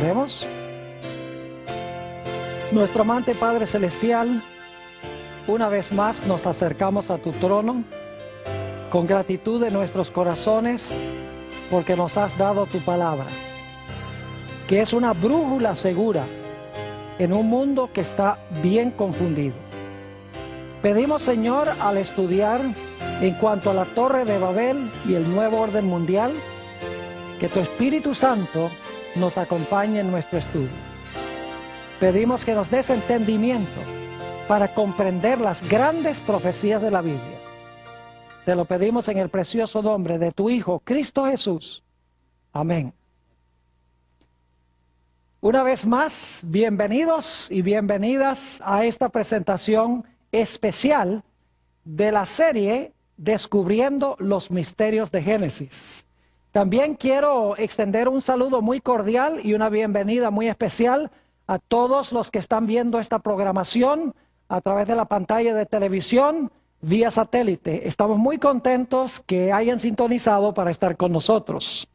Oremos. Nuestro amante Padre Celestial, una vez más nos acercamos a tu trono con gratitud en nuestros corazones porque nos has dado tu palabra, que es una brújula segura en un mundo que está bien confundido. Pedimos, Señor, al estudiar en cuanto a la Torre de Babel y el nuevo orden mundial, que tu Espíritu Santo nos acompañe en nuestro estudio. Pedimos que nos des entendimiento para comprender las grandes profecías de la Biblia. Te lo pedimos en el precioso nombre de tu Hijo, Cristo Jesús. Amén. Una vez más, bienvenidos y bienvenidas a esta presentación especial de la serie Descubriendo los Misterios de Génesis. También quiero extender un saludo muy cordial y una bienvenida muy especial a todos los que están viendo esta programación a través de la pantalla de televisión vía satélite. Estamos muy contentos que hayan sintonizado para estar con nosotros.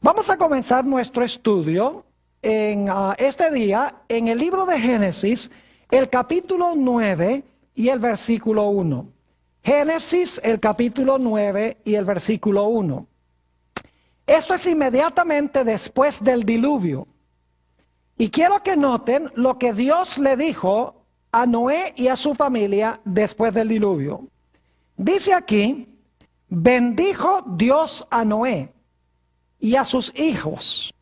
Vamos a comenzar nuestro estudio en este día en el libro de Génesis, el capítulo 9 y el versículo 1. Génesis, el capítulo 9 y el versículo 1. Esto es inmediatamente después del diluvio. Y quiero que noten lo que Dios le dijo a Noé y a su familia después del diluvio. Dice aquí, bendijo Dios a Noé y a sus hijos,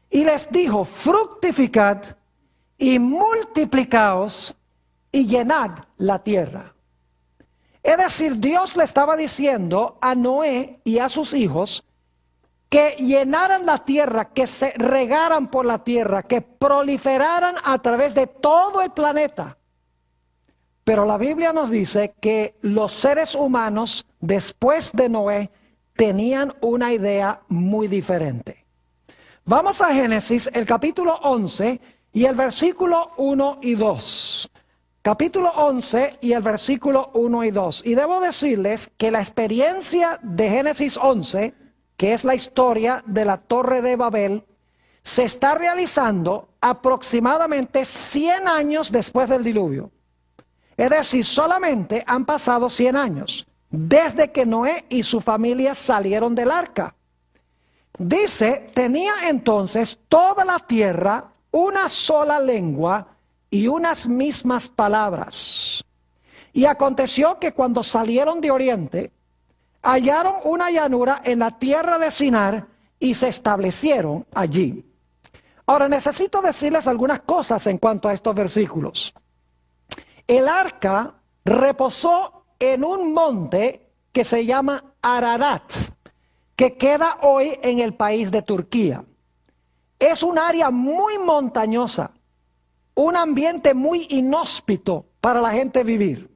y les dijo, fructificad y multiplicaos y llenad la tierra. Es decir, Dios le estaba diciendo a Noé y a sus hijos que llenaran la tierra, que se regaran por la tierra, que proliferaran a través de todo el planeta. Pero la Biblia nos dice que los seres humanos, después de Noé, tenían una idea muy diferente. Vamos a Génesis, el capítulo 11 y el versículo 1 y 2. Capítulo 11 y el versículo 1 y 2. Y debo decirles que la experiencia de Génesis 11, que es la historia de la Torre de Babel, se está realizando aproximadamente 100 años después del diluvio. Es decir, solamente han pasado 100 años desde que Noé y su familia salieron del arca. Dice, tenía entonces toda la tierra una sola lengua y unas mismas palabras. Y aconteció que cuando salieron de oriente, hallaron una llanura en la tierra de Sinar y se establecieron allí. Ahora necesito decirles algunas cosas en cuanto a estos versículos. El arca reposó en un monte que se llama Ararat, que queda hoy en el país de Turquía. Es un área muy montañosa, un ambiente muy inhóspito para la gente vivir.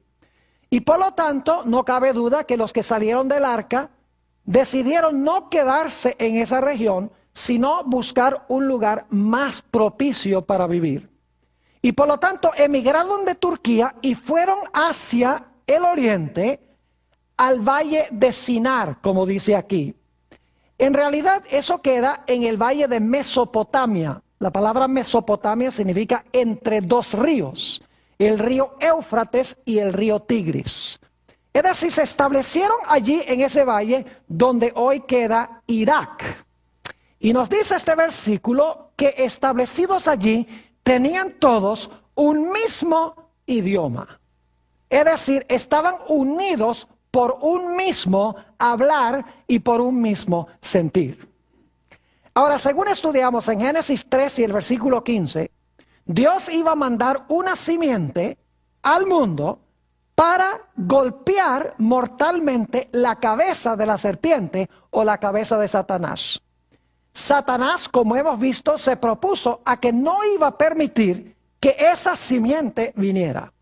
Y por lo tanto, no cabe duda que los que salieron del arca decidieron no quedarse en esa región, sino buscar un lugar más propicio para vivir. Y por lo tanto, emigraron de Turquía y fueron hacia el oriente, al valle de Sinar, como dice aquí. En realidad, eso queda en el valle de Mesopotamia. La palabra Mesopotamia significa entre dos ríos, el río Éufrates y el río Tigris. Es decir, se establecieron allí en ese valle donde hoy queda Irak. Y nos dice este versículo que establecidos allí tenían todos un mismo idioma. Es decir, estaban unidos por un mismo hablar y por un mismo sentir. Ahora, según estudiamos en Génesis 3 y el versículo 15, Dios iba a mandar una simiente al mundo para golpear mortalmente la cabeza de la serpiente o la cabeza de Satanás. Satanás, como hemos visto, se propuso a que no iba a permitir que esa simiente viniera.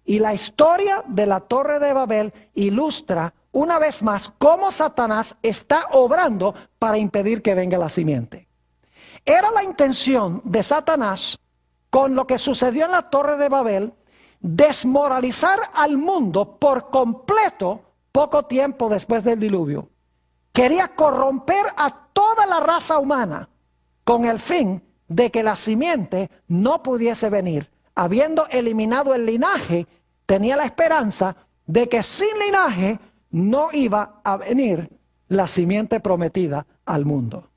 Y la historia de la Torre de Babel ilustra una vez más cómo Satanás está obrando para impedir que venga la simiente. Era la intención de Satanás, con lo que sucedió en la Torre de Babel, desmoralizar al mundo por completo poco tiempo después del diluvio. Quería corromper a toda la raza humana con el fin de que la simiente no pudiese venir. Habiendo eliminado el linaje, tenía la esperanza de que sin linaje no iba a venir la simiente prometida al mundo.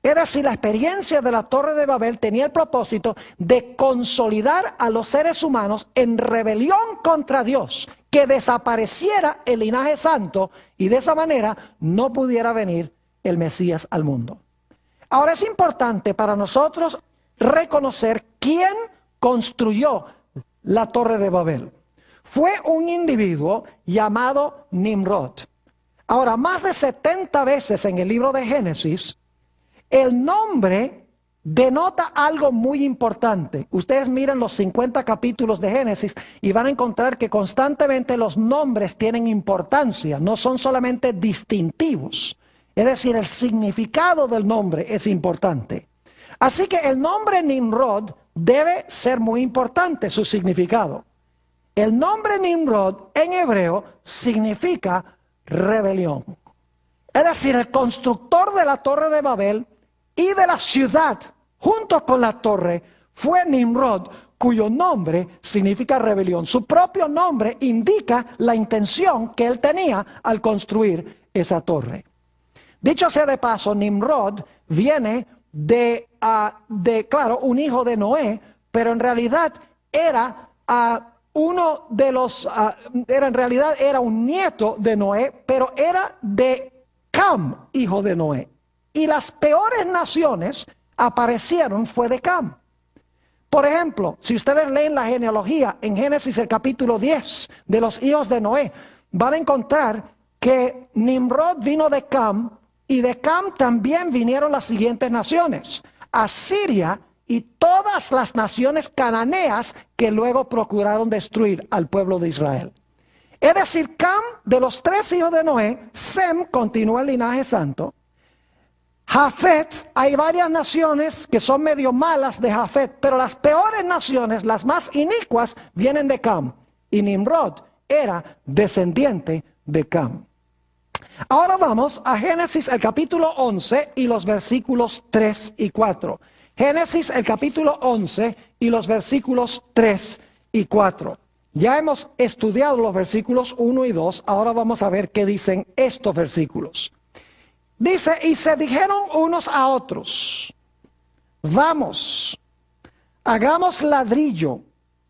Es decir, la experiencia de la Torre de Babel tenía el propósito de consolidar a los seres humanos en rebelión contra Dios, que desapareciera el linaje santo y de esa manera no pudiera venir el Mesías al mundo. Ahora es importante para nosotros reconocer quién construyó la Torre de Babel. Fue un individuo llamado Nimrod. Ahora, más de 70 veces en el libro de Génesis, el nombre denota algo muy importante. Ustedes miren los 50 capítulos de Génesis y van a encontrar que constantemente los nombres tienen importancia, no son solamente distintivos. Es decir, el significado del nombre es importante. Así que el nombre Nimrod debe ser muy importante, su significado. El nombre Nimrod en hebreo significa rebelión. Es decir, el constructor de la Torre de Babel y de la ciudad, junto con la torre, fue Nimrod, cuyo nombre significa rebelión. Su propio nombre indica la intención que él tenía al construir esa torre. Dicho sea de paso, Nimrod viene claro, un hijo de Noé, pero en realidad era era un nieto de Noé, pero era de Cam, hijo de Noé. Y las peores naciones aparecieron fue de Cam. Por ejemplo, si ustedes leen la genealogía en Génesis el capítulo 10 de los hijos de Noé, van a encontrar que Nimrod vino de Cam y de Cam también vinieron las siguientes naciones: Asiria y todas las naciones cananeas que luego procuraron destruir al pueblo de Israel. Es decir, Cam, de los 3 hijos de Noé, Sem continúa el linaje santo. Jafet, hay varias naciones que son medio malas de Jafet, pero las peores naciones, las más inicuas, vienen de Cam. Y Nimrod era descendiente de Cam. Ahora vamos a Génesis el capítulo 11 y los versículos 3 y 4. Génesis el capítulo 11 y los versículos 3 y 4. Ya hemos estudiado los versículos 1 y 2, ahora vamos a ver qué dicen estos versículos. Dice, y se dijeron unos a otros, vamos, hagamos ladrillo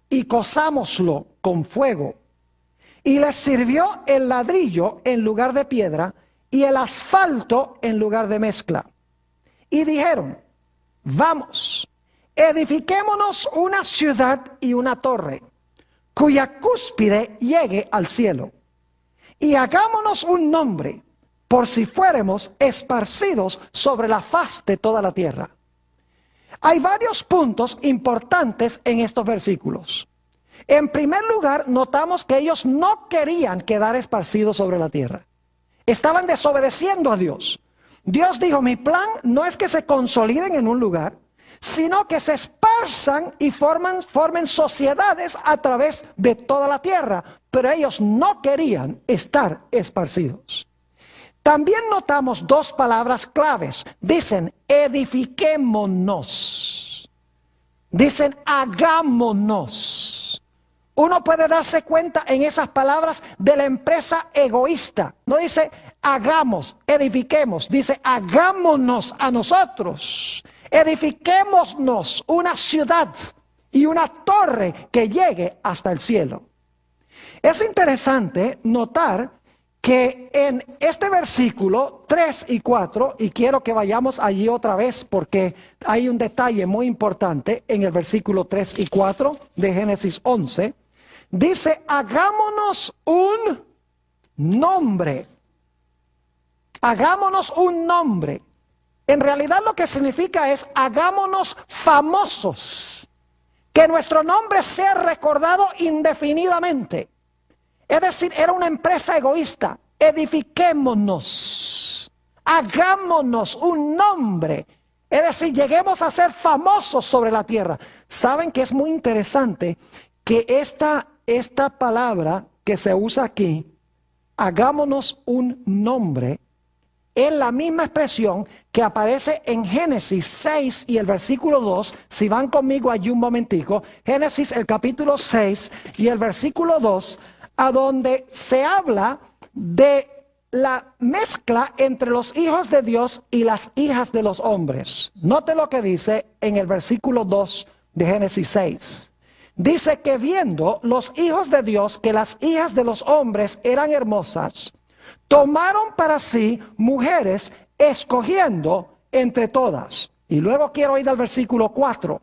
y cozámoslo con fuego. Y les sirvió el ladrillo en lugar de piedra y el asfalto en lugar de mezcla. Y dijeron, vamos, edifiquémonos una ciudad y una torre, cuya cúspide llegue al cielo. Y hagámonos un nombre, por si fuéramos esparcidos sobre la faz de toda la tierra. Hay varios puntos importantes en estos versículos. En primer lugar, notamos que ellos no querían quedar esparcidos sobre la tierra. Estaban desobedeciendo a Dios. Dios dijo, mi plan no es que se consoliden en un lugar, sino que se esparzan y formen sociedades a través de toda la tierra. Pero ellos no querían estar esparcidos. También notamos 2 palabras claves. Dicen, edifiquémonos. Dicen, hagámonos. Uno puede darse cuenta en esas palabras de la empresa egoísta. No dice, hagamos, edifiquemos. Dice, hagámonos a nosotros. Edifiquémonos una ciudad y una torre que llegue hasta el cielo. Es interesante notar que en este versículo 3 y 4, y quiero que vayamos allí otra vez porque hay un detalle muy importante en el versículo 3 y 4 de Génesis 11, dice, hagámonos un nombre. Hagámonos un nombre. En realidad lo que significa es, hagámonos famosos. Que nuestro nombre sea recordado indefinidamente. Es decir, era una empresa egoísta. Edifiquémonos, hagámonos un nombre. Es decir, lleguemos a ser famosos sobre la tierra. Saben que es muy interesante que esta palabra que se usa aquí, hagámonos un nombre, es la misma expresión que aparece en Génesis 6 y el versículo 2. Si van conmigo allí un momentico, Génesis el capítulo 6 y el versículo 2, a donde se habla de la mezcla entre los hijos de Dios y las hijas de los hombres. Note lo que dice en el versículo 2 de Génesis 6. Dice que viendo los hijos de Dios que las hijas de los hombres eran hermosas, tomaron para sí mujeres, escogiendo entre todas. Y luego quiero ir al versículo 4.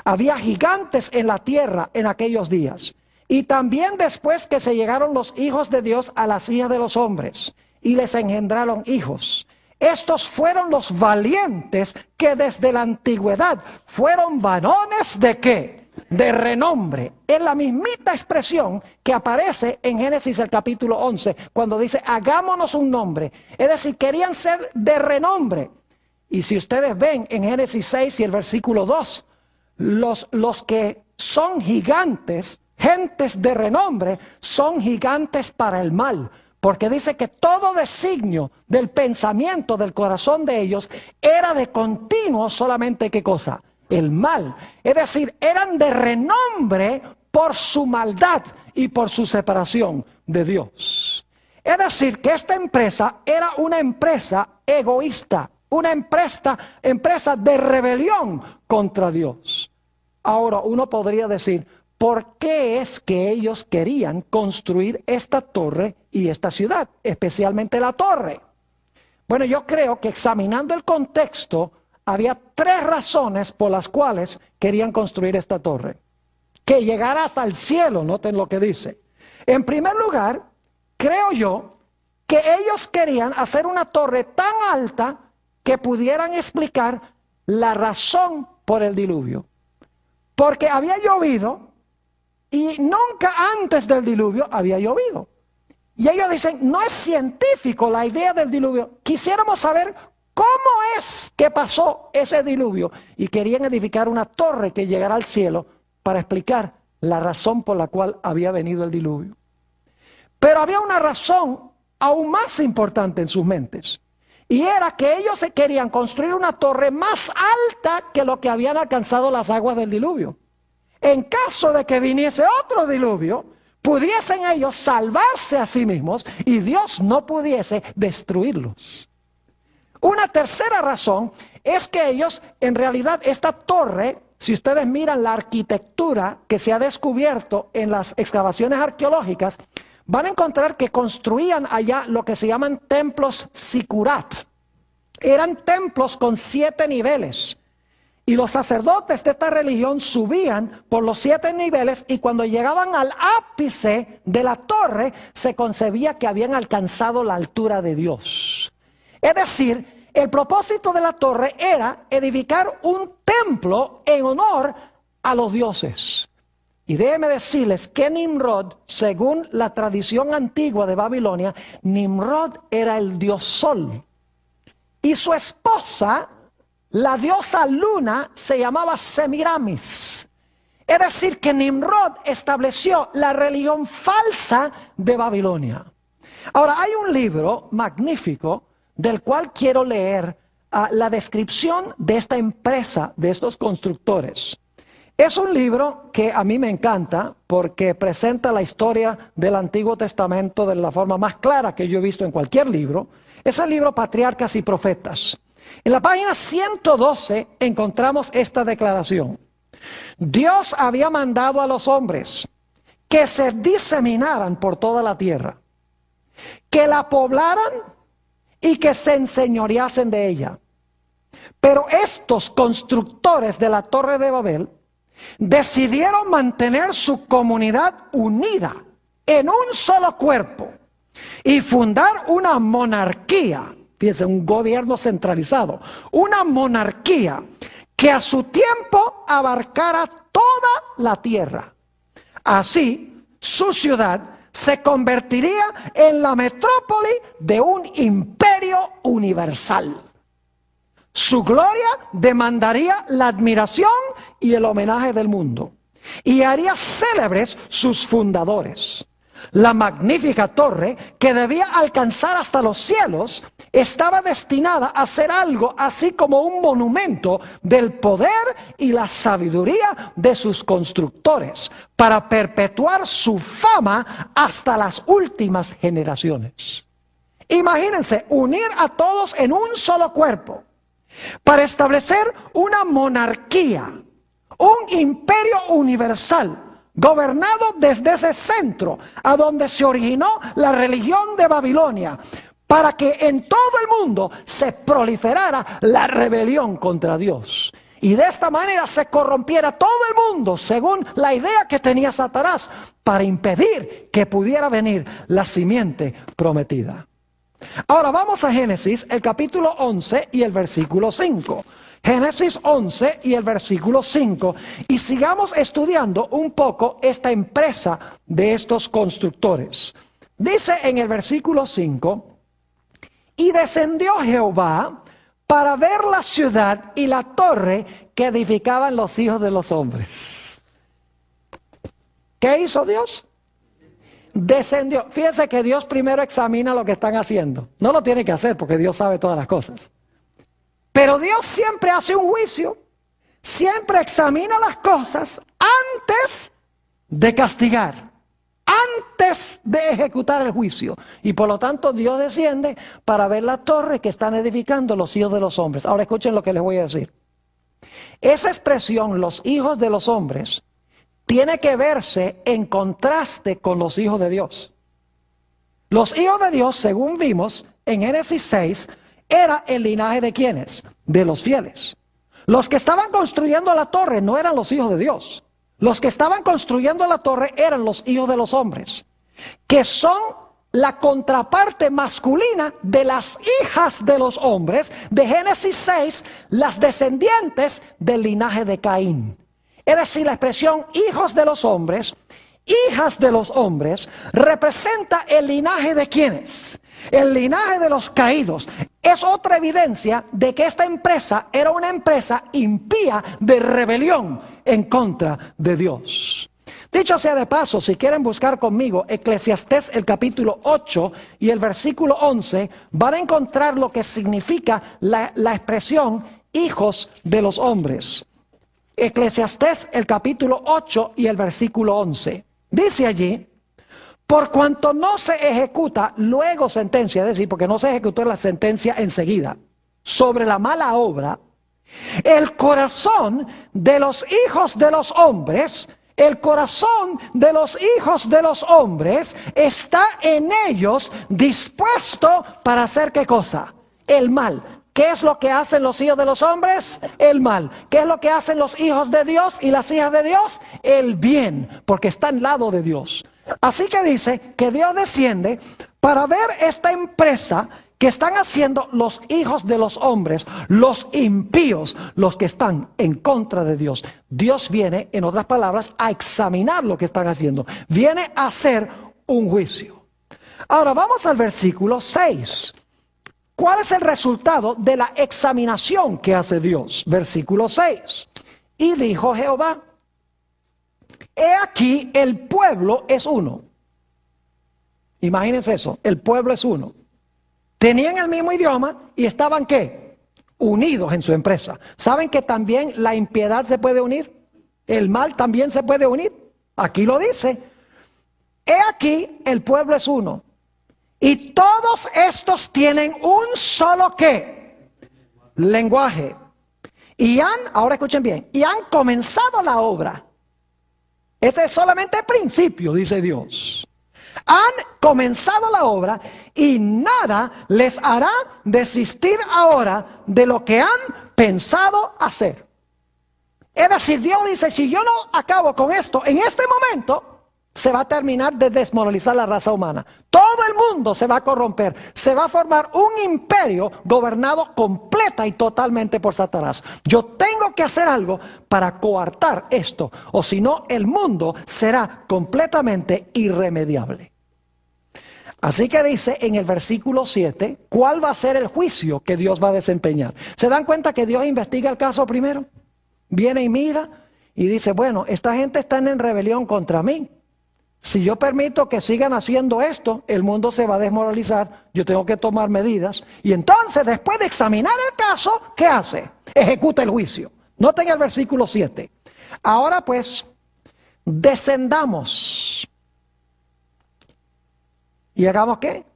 Había gigantes en la tierra en aquellos días. Y también después que se llegaron los hijos de Dios a las hijas de los hombres, y les engendraron hijos. Estos fueron los valientes que desde la antigüedad fueron varones ¿de qué? De renombre. Es la mismita expresión que aparece en Génesis el capítulo 11, cuando dice hagámonos un nombre. Es decir, querían ser de renombre. Y si ustedes ven en Génesis 6 y el versículo 2, los que son gigantes, gentes de renombre, son gigantes para el mal. Porque dice que todo designio del pensamiento del corazón de ellos era de continuo solamente ¿qué cosa? El mal. Es decir, eran de renombre por su maldad y por su separación de Dios. Es decir, que esta empresa era una empresa egoísta, una empresa de rebelión contra Dios. Ahora, uno podría decir, ¿por qué es que ellos querían construir esta torre y esta ciudad, especialmente la torre? Bueno, yo creo que examinando el contexto, había tres razones por las cuales querían construir esta torre. Que llegara hasta el cielo, noten lo que dice. En primer lugar, creo yo que ellos querían hacer una torre tan alta que pudieran explicar la razón por el diluvio. Porque había llovido y nunca antes del diluvio había llovido. Y ellos dicen, no es científico la idea del diluvio. Quisiéramos saber cómo es que pasó ese diluvio. Y querían edificar una torre que llegara al cielo para explicar la razón por la cual había venido el diluvio. Pero había una razón aún más importante en sus mentes. Y era que ellos se querían construir una torre más alta que lo que habían alcanzado las aguas del diluvio. En caso de que viniese otro diluvio, pudiesen ellos salvarse a sí mismos y Dios no pudiese destruirlos. Una tercera razón es que ellos, en realidad, esta torre, si ustedes miran la arquitectura que se ha descubierto en las excavaciones arqueológicas, van a encontrar que construían allá lo que se llaman templos sikurat. Eran templos con 7 niveles. Y los sacerdotes de esta religión subían por los 7 niveles y cuando llegaban al ápice de la torre, se concebía que habían alcanzado la altura de Dios. Es decir, el propósito de la torre era edificar un templo en honor a los dioses. Y déjenme decirles que Nimrod, según la tradición antigua de Babilonia, Nimrod era el dios Sol. Y su esposa, la diosa Luna, se llamaba Semiramis. Es decir, que Nimrod estableció la religión falsa de Babilonia. Ahora, hay un libro magnífico del cual quiero leer la descripción de esta empresa, de estos constructores. Es un libro que a mí me encanta porque presenta la historia del Antiguo Testamento de la forma más clara que yo he visto en cualquier libro. Es el libro Patriarcas y Profetas. En la página 112 encontramos esta declaración. Dios había mandado a los hombres que se diseminaran por toda la tierra, que la poblaran y que se enseñoreasen de ella. Pero estos constructores de la Torre de Babel decidieron mantener su comunidad unida en un solo cuerpo y fundar una monarquía, fíjense, un gobierno centralizado, una monarquía que a su tiempo abarcara toda la tierra. Así, su ciudad se convertiría en la metrópoli de un imperio universal. Su gloria demandaría la admiración y el homenaje del mundo y haría célebres sus fundadores. La magnífica torre, que debía alcanzar hasta los cielos, estaba destinada a ser algo así como un monumento del poder y la sabiduría de sus constructores, para perpetuar su fama hasta las últimas generaciones. Imagínense, unir a todos en un solo cuerpo, para establecer una monarquía, un imperio universal, gobernado desde ese centro a donde se originó la religión de Babilonia, para que en todo el mundo se proliferara la rebelión contra Dios. Y de esta manera se corrompiera todo el mundo según la idea que tenía Satanás, para impedir que pudiera venir la simiente prometida. Ahora vamos a Génesis, el capítulo 11 y el versículo 5. Génesis 11 y el versículo 5. Y sigamos estudiando un poco esta empresa de estos constructores. Dice en el versículo 5: y descendió Jehová para ver la ciudad y la torre que edificaban los hijos de los hombres. ¿Qué hizo Dios? Descendió. Fíjense que Dios primero examina lo que están haciendo. No lo tiene que hacer porque Dios sabe todas las cosas. Pero Dios siempre hace un juicio, siempre examina las cosas antes de castigar, antes de ejecutar el juicio. Y por lo tanto Dios desciende para ver la torre que están edificando los hijos de los hombres. Ahora escuchen lo que les voy a decir. Esa expresión, los hijos de los hombres, tiene que verse en contraste con los hijos de Dios. Los hijos de Dios, según vimos en Génesis 6, era el linaje de ¿quiénes? De los fieles. Los que estaban construyendo la torre no eran los hijos de Dios. Los que estaban construyendo la torre eran los hijos de los hombres, que son la contraparte masculina de las hijas de los hombres de Génesis 6, las descendientes del linaje de Caín. Es decir, la expresión hijos de los hombres, hijas de los hombres, representa el linaje de ¿quiénes? El linaje de los caídos. Es otra evidencia de que esta empresa era una empresa impía de rebelión en contra de Dios. Dicho sea de paso, si quieren buscar conmigo Eclesiastés el capítulo 8 y el versículo 11, van a encontrar lo que significa la expresión hijos de los hombres. Eclesiastés el capítulo 8 y el versículo 11. Dice allí: por cuanto no se ejecuta luego sentencia, es decir, porque no se ejecutó la sentencia enseguida, sobre la mala obra, el corazón de los hijos de los hombres, el corazón de los hijos de los hombres está en ellos dispuesto para hacer ¿qué cosa? El mal. ¿Qué es lo que hacen los hijos de los hombres? El mal. ¿Qué es lo que hacen los hijos de Dios y las hijas de Dios? El bien, porque está al lado de Dios. Así que dice que Dios desciende para ver esta empresa que están haciendo los hijos de los hombres, los impíos, los que están en contra de Dios. Dios viene, en otras palabras, a examinar lo que están haciendo. Viene a hacer un juicio. Ahora vamos al versículo 6. ¿Cuál es el resultado de la examinación que hace Dios? Versículo 6. Y dijo Jehová: he aquí el pueblo es uno. Imagínense eso, el pueblo es uno. Tenían el mismo idioma y estaban ¿qué? Unidos en su empresa. ¿Saben que también la impiedad se puede unir? El mal también se puede unir. Aquí lo dice. He aquí el pueblo es uno. Y todos estos tienen un solo ¿qué? Lenguaje. Y ahora escuchen bien, y han comenzado la obra. Este es solamente el principio, dice Dios. Han comenzado la obra y nada les hará desistir ahora de lo que han pensado hacer. Es decir, Dios dice, si yo no acabo con esto en este momento, se va a terminar de desmoralizar la raza humana. Todo el mundo se va a corromper. Se va a formar un imperio gobernado completa y totalmente por Satanás. Yo tengo que hacer algo para coartar esto, o si no, el mundo será completamente irremediable. Así que dice en el versículo 7, ¿cuál va a ser el juicio que Dios va a desempeñar? ¿Se dan cuenta que Dios investiga el caso primero? Viene y mira y dice, bueno, esta gente está en rebelión contra mí. Si yo permito que sigan haciendo esto, el mundo se va a desmoralizar, yo tengo que tomar medidas. Y entonces, después de examinar el caso, ¿qué hace? Ejecuta el juicio. Noten el versículo 7. Ahora pues, descendamos. ¿Y hagamos qué?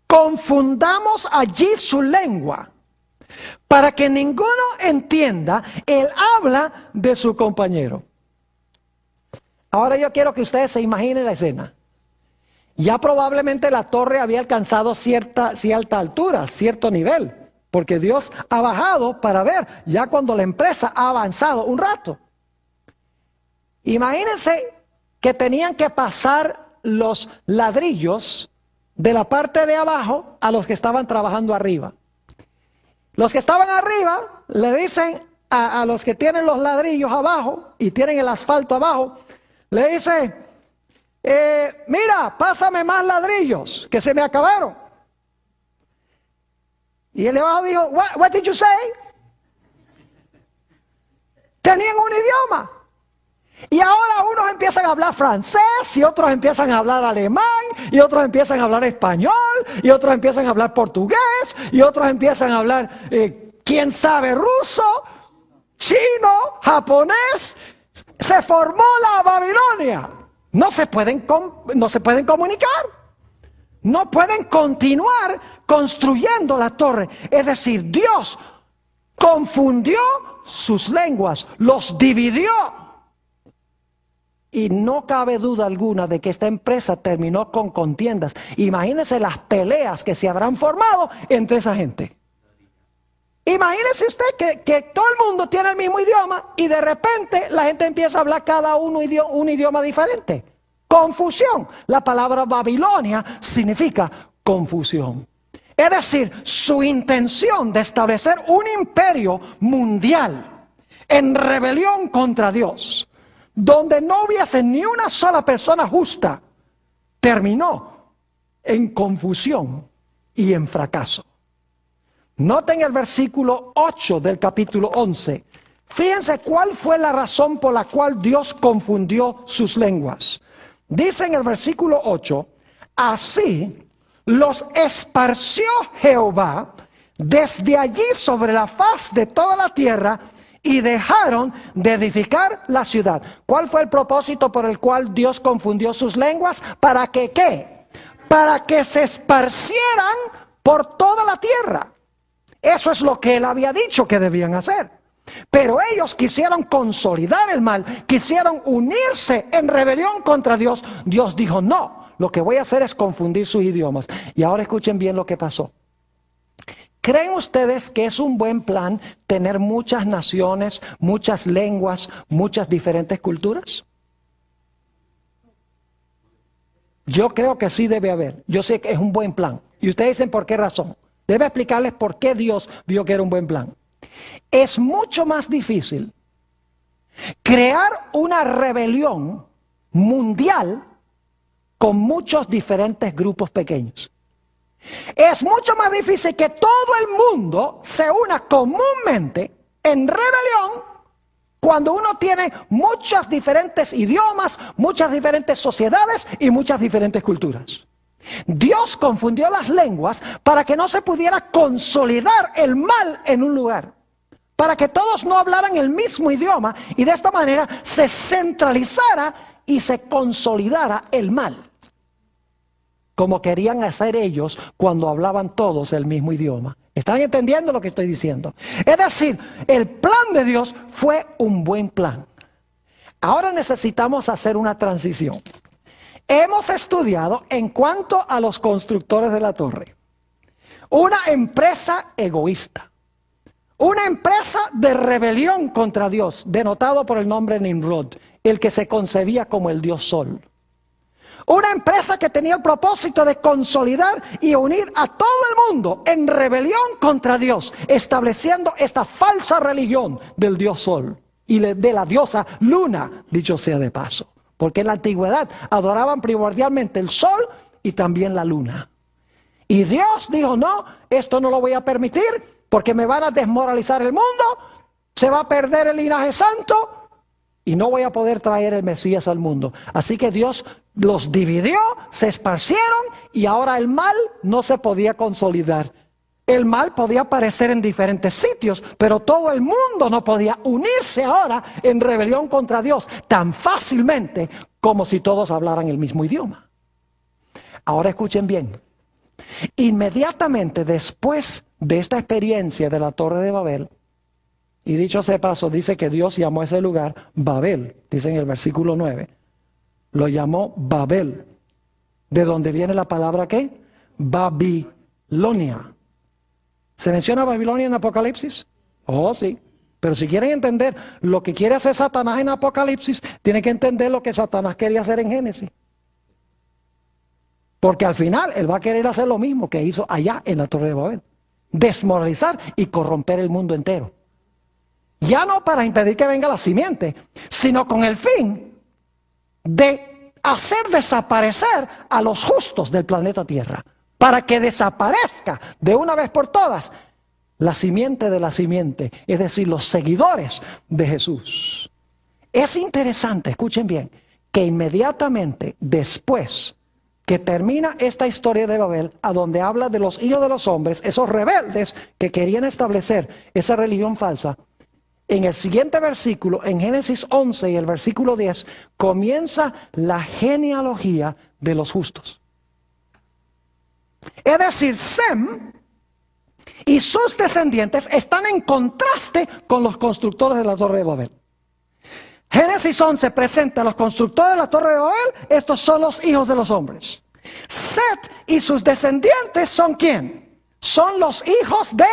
Confundamos allí su lengua, para que ninguno entienda el habla de su compañero. Ahora yo quiero que ustedes se imaginen la escena. Ya probablemente la torre había alcanzado cierta altura, cierto nivel, porque Dios ha bajado para ver ya cuando la empresa ha avanzado un rato. Imagínense que tenían que pasar los ladrillos de la parte de abajo a los que estaban trabajando arriba. Los que estaban arriba le dicen a los que tienen los ladrillos abajo y tienen el asfalto abajo, le dice, mira, pásame más ladrillos, que se me acabaron. Y el de abajo dijo, what did you say? Tenían un idioma. Y ahora unos empiezan a hablar francés, y otros empiezan a hablar alemán, y otros empiezan a hablar español, y otros empiezan a hablar portugués, y otros empiezan a hablar, quién sabe, ruso, chino, japonés. Se formó la Babilonia. No se pueden comunicar. No pueden continuar construyendo la torre. Es decir, Dios confundió sus lenguas, los dividió. Y no cabe duda alguna de que esta empresa terminó con contiendas. Imagínense las peleas que se habrán formado entre esa gente. Imagínese usted que todo el mundo tiene el mismo idioma y de repente la gente empieza a hablar cada uno un idioma diferente. Confusión. La palabra Babilonia significa confusión. Es decir, su intención de establecer un imperio mundial en rebelión contra Dios, donde no hubiese ni una sola persona justa, terminó en confusión y en fracaso. Noten el versículo 8 del capítulo 11. Fíjense cuál fue la razón por la cual Dios confundió sus lenguas. Dice en el versículo 8, así los esparció Jehová desde allí sobre la faz de toda la tierra y dejaron de edificar la ciudad. ¿Cuál fue el propósito por el cual Dios confundió sus lenguas? ¿Para que qué? Para que se esparcieran por toda la tierra. Eso es lo que él había dicho que debían hacer. Pero ellos quisieron consolidar el mal, quisieron unirse en rebelión contra Dios. Dios dijo, no, lo que voy a hacer es confundir sus idiomas. Y ahora escuchen bien lo que pasó. ¿Creen ustedes que es un buen plan tener muchas naciones, muchas lenguas, muchas diferentes culturas? Yo creo que sí debe haber. Yo sé que es un buen plan. Y ustedes dicen por qué razón. Debe explicarles por qué Dios vio que era un buen plan. Es mucho más difícil crear una rebelión mundial con muchos diferentes grupos pequeños. Es mucho más difícil que todo el mundo se una comúnmente en rebelión cuando uno tiene muchos diferentes idiomas, muchas diferentes sociedades y muchas diferentes culturas. Dios confundió las lenguas para que no se pudiera consolidar el mal en un lugar, para que todos no hablaran el mismo idioma y de esta manera se centralizara y se consolidara el mal, como querían hacer ellos cuando hablaban todos el mismo idioma. ¿Están entendiendo lo que estoy diciendo? Es decir, el plan de Dios fue un buen plan. Ahora necesitamos hacer una transición. Hemos estudiado en cuanto a los constructores de la torre. Una empresa egoísta. Una empresa de rebelión contra Dios, denotado por el nombre Nimrod, el que se concebía como el dios Sol. Una empresa que tenía el propósito de consolidar y unir a todo el mundo en rebelión contra Dios, estableciendo esta falsa religión del dios Sol y de la diosa Luna, dicho sea de paso. Porque en la antigüedad adoraban primordialmente el sol y también la luna. Y Dios dijo, no, esto no lo voy a permitir porque me van a desmoralizar el mundo, se va a perder el linaje santo y no voy a poder traer el Mesías al mundo. Así que Dios los dividió, se esparcieron y ahora el mal no se podía consolidar. El mal podía aparecer en diferentes sitios, pero todo el mundo no podía unirse ahora en rebelión contra Dios tan fácilmente como si todos hablaran el mismo idioma. Ahora escuchen bien. Inmediatamente después de esta experiencia de la Torre de Babel, y dicho sea paso, dice que Dios llamó a ese lugar Babel, dice en el versículo 9, lo llamó Babel, de donde viene la palabra ¿qué? Babilonia. ¿Se menciona Babilonia en Apocalipsis? Oh, sí. Pero si quieren entender lo que quiere hacer Satanás en Apocalipsis, tienen que entender lo que Satanás quería hacer en Génesis. Porque al final él va a querer hacer lo mismo que hizo allá en la Torre de Babel. Desmoralizar y corromper el mundo entero. Ya no para impedir que venga la simiente, sino con el fin de hacer desaparecer a los justos del planeta Tierra. Para que desaparezca de una vez por todas la simiente de la simiente, es decir, los seguidores de Jesús. Es interesante, escuchen bien, que inmediatamente después que termina esta historia de Babel, a donde habla de los hijos de los hombres, esos rebeldes que querían establecer esa religión falsa, en el siguiente versículo, en Génesis 11 y el versículo 10, comienza la genealogía de los justos. Es decir, Sem y sus descendientes están en contraste con los constructores de la Torre de Babel. Génesis 11 presenta a los constructores de la Torre de Babel, estos son los hijos de los hombres. Set y sus descendientes son ¿quién? Son los hijos de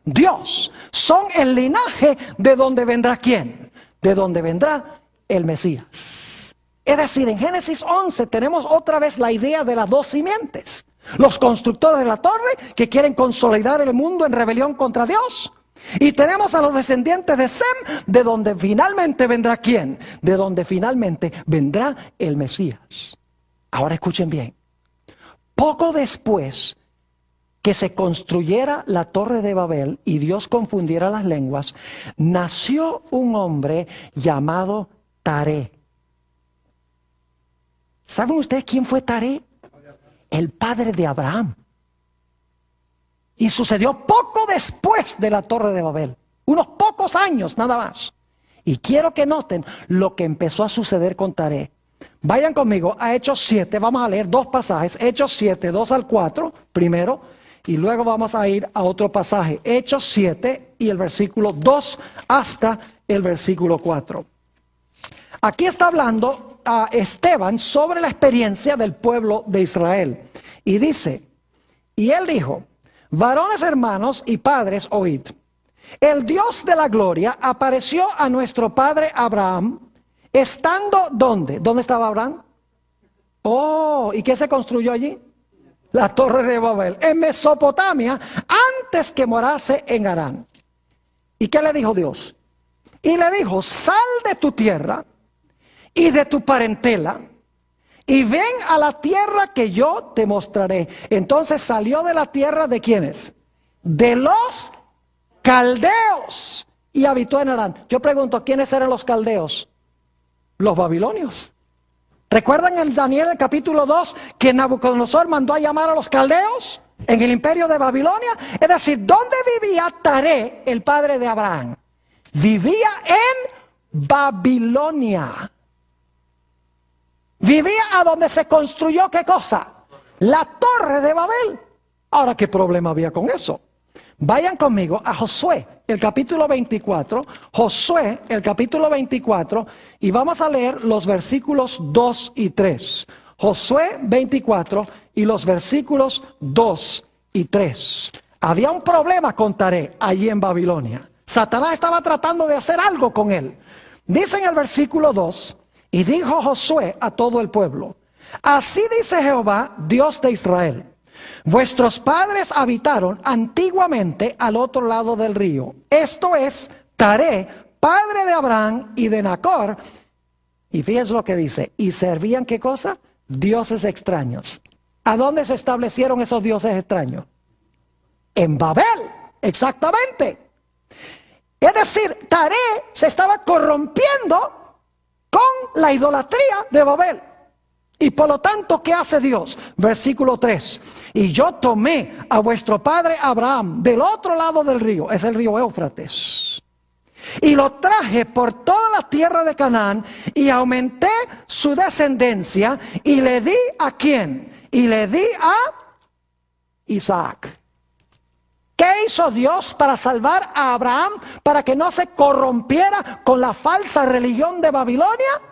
Dios. Son el linaje de donde vendrá ¿quién? De donde vendrá el Mesías. Es decir, en Génesis 11 tenemos otra vez la idea de las dos simientes. Los constructores de la torre que quieren consolidar el mundo en rebelión contra Dios. Y tenemos a los descendientes de Sem, de donde finalmente vendrá ¿quién? De donde finalmente vendrá el Mesías. Ahora escuchen bien. Poco después que se construyera la Torre de Babel y Dios confundiera las lenguas, nació un hombre llamado Taré. ¿Saben ustedes quién fue Taré? El padre de Abraham. Y sucedió poco después de la Torre de Babel. Unos pocos años nada más. Y quiero que noten lo que empezó a suceder con Taré. Vayan conmigo a Hechos 7. Vamos a leer dos pasajes. Hechos 7, 2 al 4 primero. Y luego vamos a ir a otro pasaje. Hechos 7 y el versículo 2 hasta el versículo 4. Aquí está hablando a Esteban sobre la experiencia del pueblo de Israel. Y dice, y él dijo, varones hermanos y padres, oíd. El Dios de la gloria apareció a nuestro padre Abraham, estando ¿dónde? ¿Dónde estaba Abraham? Oh, ¿y qué se construyó allí? La Torre de Babel, en Mesopotamia, antes que morase en Harán. ¿Y qué le dijo Dios? Y le dijo, sal de tu tierra y de tu parentela, y ven a la tierra que yo te mostraré. Entonces salió de la tierra de ¿quiénes? De los caldeos, y habitó en Harán. Yo pregunto, ¿quiénes eran los caldeos? Los babilonios. ¿Recuerdan en Daniel el capítulo 2 que Nabucodonosor mandó a llamar a los caldeos en el imperio de Babilonia? Es decir, ¿dónde vivía Taré, el padre de Abraham? Vivía en Babilonia. Vivía a donde se construyó ¿qué cosa? La Torre de Babel. Ahora, ¿qué problema había con eso? Vayan conmigo a Josué, el capítulo 24. Josué, el capítulo 24. Y vamos a leer los versículos 2 y 3. Josué 24 y los versículos 2 y 3. Había un problema con Taré allí en Babilonia. Satanás estaba tratando de hacer algo con él. Dice en el versículo 2... Y dijo Josué a todo el pueblo, así dice Jehová, Dios de Israel, vuestros padres habitaron antiguamente al otro lado del río. Esto es Taré, padre de Abraham y de Nacor. Y fíjense lo que dice, y servían ¿qué cosa? Dioses extraños. ¿A dónde se establecieron esos dioses extraños? En Babel, exactamente. Es decir, Taré se estaba corrompiendo con la idolatría de Babel. Y por lo tanto, ¿qué hace Dios? Versículo 3. Y yo tomé a vuestro padre Abraham del otro lado del río, es el río Éufrates, y lo traje por toda la tierra de Canaán y aumenté su descendencia y le di ¿a quién? Y le di a Isaac. ¿Qué hizo Dios para salvar a Abraham? Para que no se corrompiera con la falsa religión de Babilonia,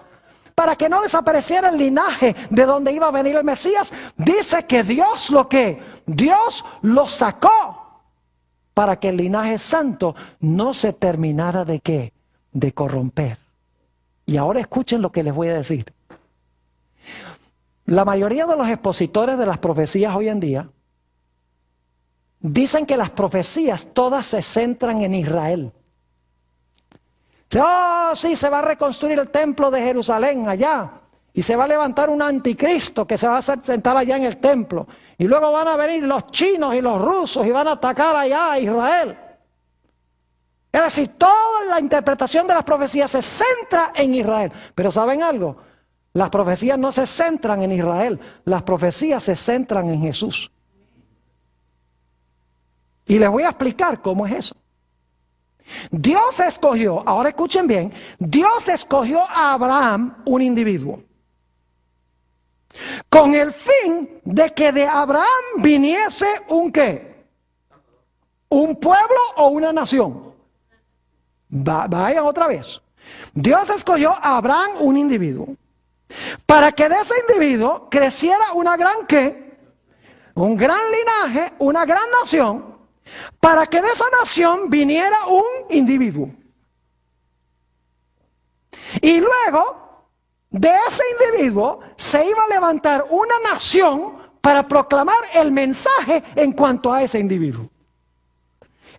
para que no desapareciera el linaje de donde iba a venir el Mesías. Dice que Dios Dios lo sacó para que el linaje santo no se terminara de ¿qué? De corromper. Y ahora escuchen lo que les voy a decir. La mayoría de los expositores de las profecías hoy en día dicen que las profecías todas se centran en Israel. Oh, sí, se va a reconstruir el templo de Jerusalén allá. Y se va a levantar un anticristo que se va a sentar allá en el templo. Y luego van a venir los chinos y los rusos y van a atacar allá a Israel. Es decir, toda la interpretación de las profecías se centra en Israel. Pero ¿saben algo? Las profecías no se centran en Israel. Las profecías se centran en Jesús. Y les voy a explicar cómo es eso. Dios escogió, ahora escuchen bien, Dios escogió a Abraham, un individuo, con el fin de que de Abraham viniese un ¿qué? ¿Un pueblo o una nación? Vayan otra vez. Dios escogió a Abraham, un individuo, para que de ese individuo creciera una gran ¿qué? Un gran linaje, una gran nación, para que de esa nación viniera un individuo. Y luego de ese individuo se iba a levantar una nación para proclamar el mensaje en cuanto a ese individuo.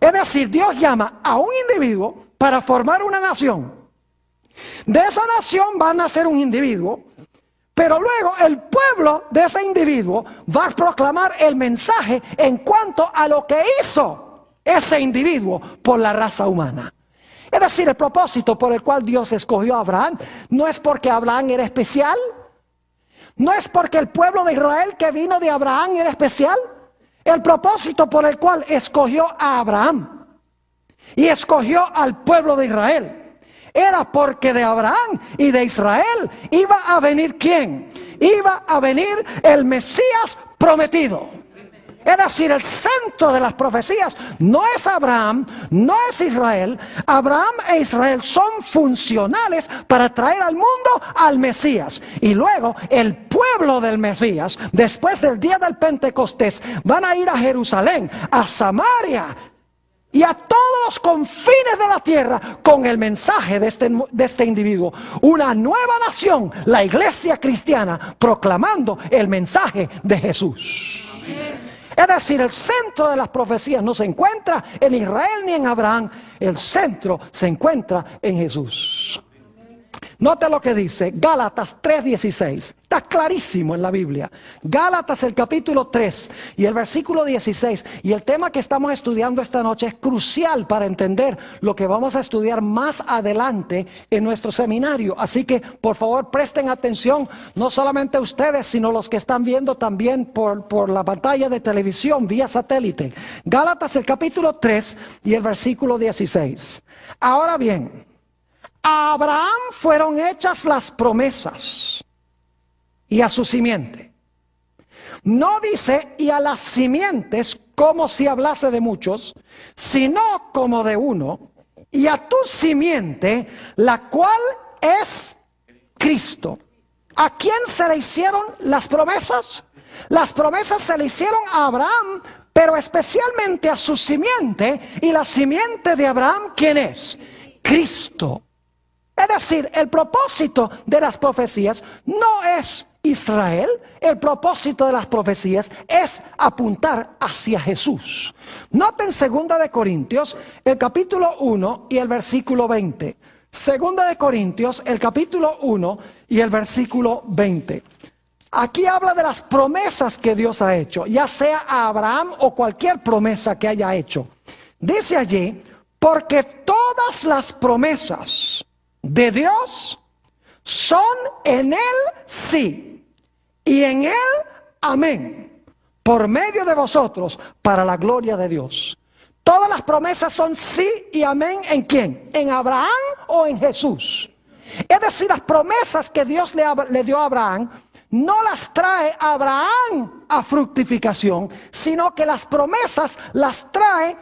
Es decir, Dios llama a un individuo para formar una nación. De esa nación va a nacer un individuo, pero luego el pueblo de ese individuo va a proclamar el mensaje en cuanto a lo que hizo ese individuo por la raza humana. Es decir, el propósito por el cual Dios escogió a Abraham no es porque Abraham era especial, no es porque el pueblo de Israel que vino de Abraham era especial. El propósito por el cual escogió a Abraham y escogió al pueblo de Israel era porque de Abraham y de Israel iba a venir ¿quién? Iba a venir el Mesías prometido. Es decir, el centro de las profecías no es Abraham, no es Israel. Abraham e Israel son funcionales para traer al mundo al Mesías. Y luego el pueblo del Mesías, después del día del Pentecostés, van a ir a Jerusalén, a Samaria y a todos los confines de la tierra con el mensaje de este individuo. Una nueva nación, la iglesia cristiana, proclamando el mensaje de Jesús. Es decir, el centro de las profecías no se encuentra en Israel ni en Abraham. El centro se encuentra en Jesús. Note lo que dice Gálatas 3:16. Está clarísimo en la Biblia. Gálatas el capítulo 3 y el versículo 16. Y el tema que estamos estudiando esta noche es crucial para entender lo que vamos a estudiar más adelante en nuestro seminario. Así que por favor presten atención, no solamente ustedes, sino los que están viendo también por la pantalla de televisión vía satélite. Gálatas el capítulo 3 y el versículo 16. Ahora bien, a Abraham fueron hechas las promesas y a su simiente. No dice y a las simientes como si hablase de muchos, sino como de uno, y a tu simiente, la cual es Cristo. ¿A quién se le hicieron las promesas? Las promesas se le hicieron a Abraham, pero especialmente a su simiente. Y la simiente de Abraham, ¿quién es? Cristo. Es decir, el propósito de las profecías no es Israel. El propósito de las profecías es apuntar hacia Jesús. Noten 2 de Corintios, el capítulo 1 y el versículo 20. 2 de Corintios, el capítulo 1 y el versículo 20. Aquí habla de las promesas que Dios ha hecho, ya sea a Abraham o cualquier promesa que haya hecho. Dice allí, porque todas las promesas de Dios son en él sí, y en él, amén, por medio de vosotros, para la gloria de Dios. Todas las promesas son sí y amén, ¿en quién? ¿En Abraham o en Jesús? Es decir, las promesas que Dios le dio a Abraham, no las trae Abraham a fructificación, sino que las promesas las trae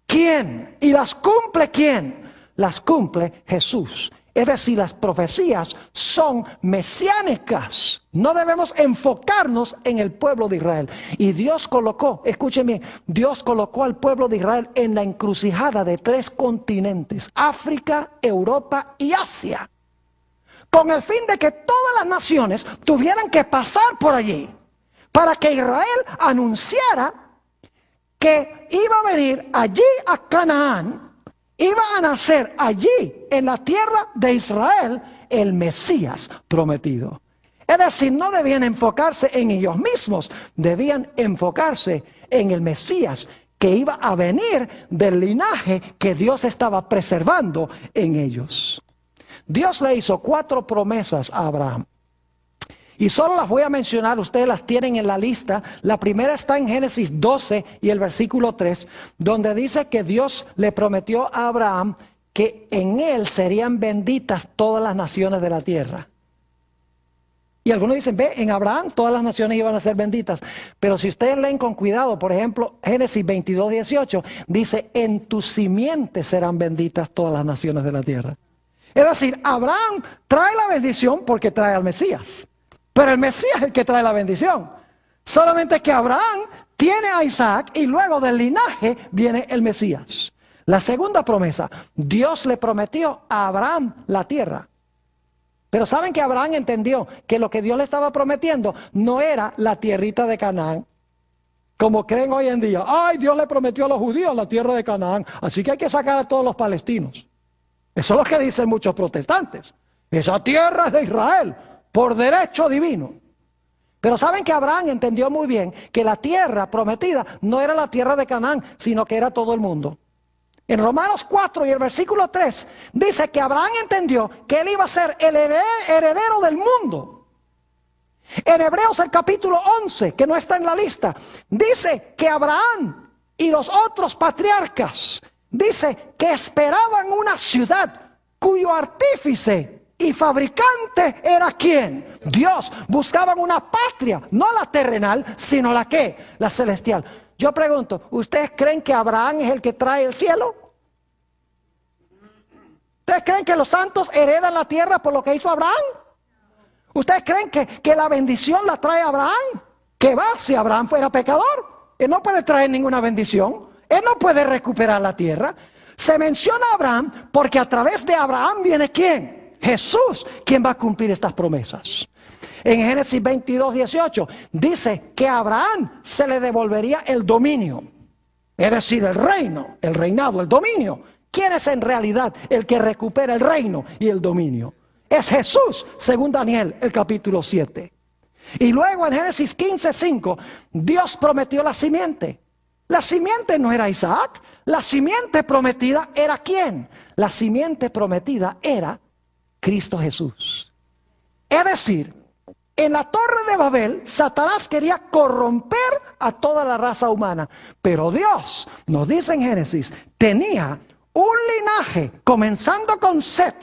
¿quién? ¿Y las cumple quién? Las cumple Jesús. Es decir, las profecías son mesiánicas. No debemos enfocarnos en el pueblo de Israel. Y Dios colocó, escúchenme, Dios colocó al pueblo de Israel en la encrucijada de 3 continentes: África, Europa y Asia, con el fin de que todas las naciones tuvieran que pasar por allí, para que Israel anunciara que iba a venir allí a Canaán, iba a nacer allí en la tierra de Israel el Mesías prometido. Es decir, no debían enfocarse en ellos mismos, debían enfocarse en el Mesías que iba a venir del linaje que Dios estaba preservando en ellos. Dios le hizo 4 promesas a Abraham. Y solo las voy a mencionar, ustedes las tienen en la lista. La primera está en Génesis 12 y el versículo 3, donde dice que Dios le prometió a Abraham que en él serían benditas todas las naciones de la tierra. Y algunos dicen, ve, en Abraham todas las naciones iban a ser benditas. Pero si ustedes leen con cuidado, por ejemplo, Génesis 22, 18, dice, en tu simiente serán benditas todas las naciones de la tierra. Es decir, Abraham trae la bendición porque trae al Mesías. Pero el Mesías es el que trae la bendición. Solamente que Abraham tiene a Isaac y luego del linaje viene el Mesías. La segunda promesa, Dios le prometió a Abraham la tierra. Pero saben que Abraham entendió que lo que Dios le estaba prometiendo no era la tierrita de Canaán, como creen hoy en día. Ay, Dios le prometió a los judíos la tierra de Canaán, así que hay que sacar a todos los palestinos. Eso es lo que dicen muchos protestantes. Esa tierra es de Israel, por derecho divino. Pero saben que Abraham entendió muy bien que la tierra prometida no era la tierra de Canaán, sino que era todo el mundo. En Romanos 4 y el versículo 3 dice que Abraham entendió que él iba a ser el heredero del mundo. En Hebreos el capítulo 11, que no está en la lista, dice que Abraham y los otros patriarcas, dice que esperaban una ciudad cuyo artífice y fabricante era ¿quién? Dios. Buscaban una patria, no la terrenal, sino la ¿qué? La celestial. Yo pregunto, ¿ustedes creen que Abraham es el que trae el cielo? ¿Ustedes creen que los santos heredan la tierra por lo que hizo Abraham? ¿Ustedes creen que la bendición la trae Abraham? ¿Qué va si Abraham fuera pecador? Él no puede traer ninguna bendición. Él no puede recuperar la tierra. Se menciona a Abraham porque a través de Abraham viene ¿quién? Jesús, quien va a cumplir estas promesas. En Génesis 22, 18 dice que a Abraham se le devolvería el dominio, es decir, el reino, el reinado, el dominio. ¿Quién es en realidad el que recupera el reino y el dominio? Es Jesús, según Daniel, el capítulo 7. Y luego en Génesis 15, 5, Dios prometió la simiente. La simiente no era Isaac, la simiente prometida era ¿quién? La simiente prometida era Cristo Jesús. Es decir, en la Torre de Babel, Satanás quería corromper a toda la raza humana. Pero Dios, nos dice en Génesis, tenía un linaje, comenzando con Set,